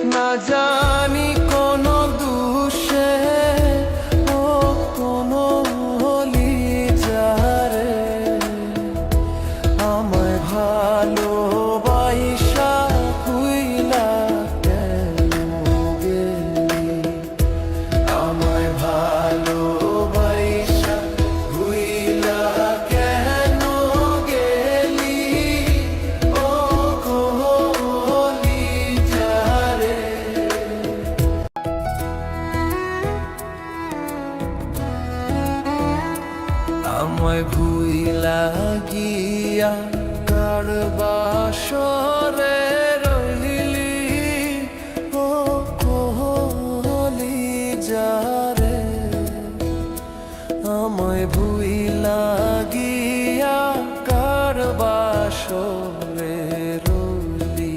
না জানি কোন দুষে ও কোন হলি যারে আমায় ভালোবাসা ভুইলা কেন গেলি, আমায় ভালোবাসা ভুইলা কেন গেলি ও কোহলি যারে। আমায় ভুইলা গিয়া কার বাসরে রহিলি ও কোহলি যারে, আমায় ভুইলা গিয়া কার বাসরে রইলি,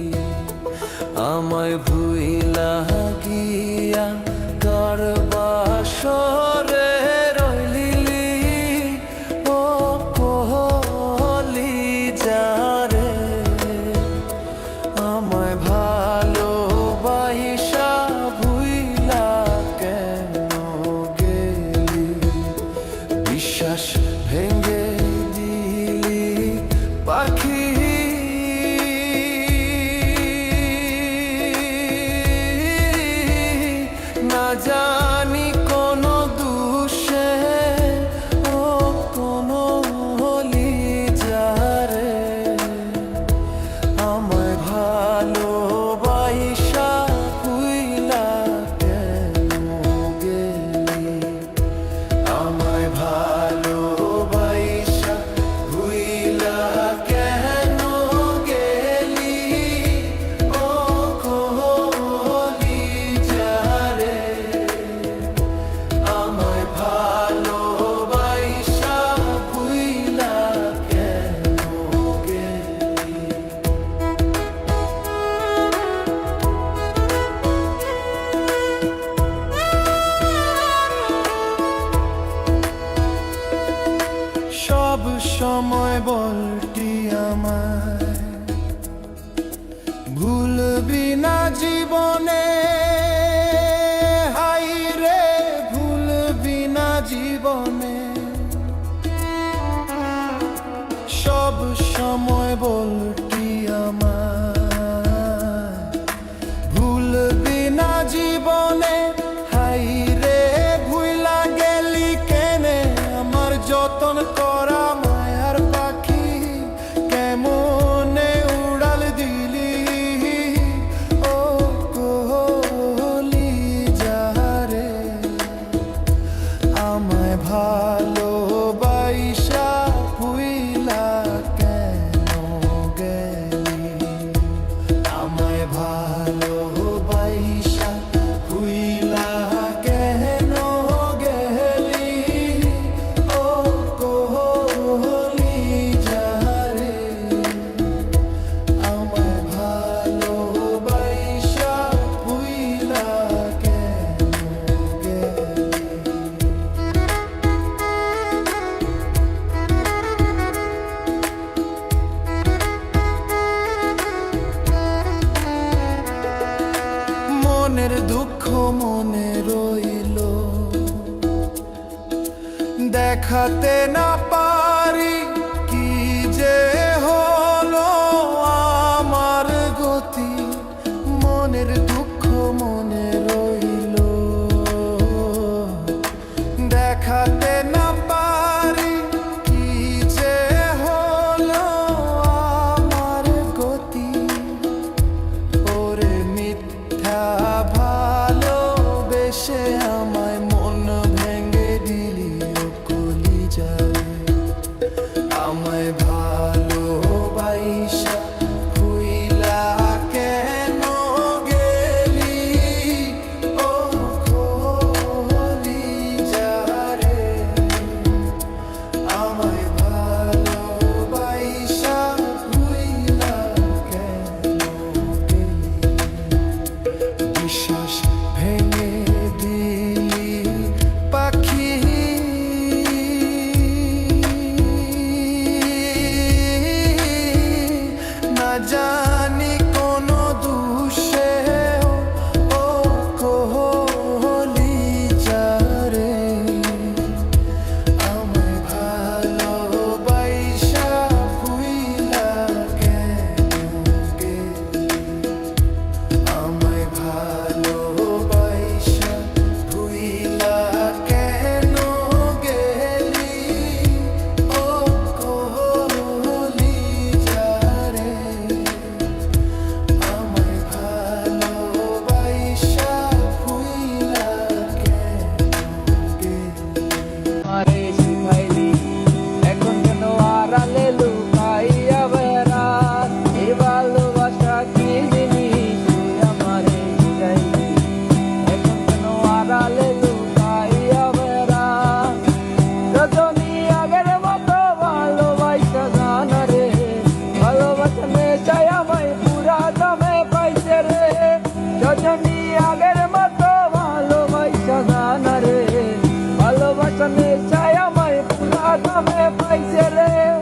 আমায় ভুইলা গিয়া কার বাসরে রইলি ও কোহলি যারে, আমায় ভালোবাসা ভুইলা কেন গেলি, বিশ্বাস ভেঙে দিলি পাখি না জানি কোন দুষে ও কোন হলি যারে আমায় ভালোবাসা ভুইলা কেন গেলি, আমায় ভালোবাসা ভুইলা কেন গেলি ও কোহলি যারে, আমায় ভালোবাসা ভুইলা কেন গেলি। সব সময় বলটি আমায় ভুলবি না জীবনে, হাই রে ভুলবি না জীবনে, সব সময় বলটি আমায় ভুলবি না জীবনে, হাই রে ভুইলা গেলি কেনে আমার যতন করা মায়ার পাখি, কেমনে উড়াল দিলি ও কোহলি যারে, আমায় ভালোবাসা ভুইলা কেন গেলি, আমায় ভালোবাসা ভুইলা কেন গেলি ও কোহলি যারে, আমায় ভালোবাসা ভুইলা কেন গেলি। মনের দুঃখ মনে রইল, দেখাতে না পারি কি যে হলো আমার গতি, মনের দুঃখ মনে রইল, দেখাতে না পারি কি যে হলো আমার গতি, ওরে মিথ্যা ভালোবেসে আমায় মন ভেঙে দিলি ও কলি যারে, আমায় ভালোবাসা ভুইলা কেন গেলি ও জানি আগের মতো ভালোবাসা জানা রে, ভালোবাসা নেশায় আমায় পুরা দামে পাইছে রে।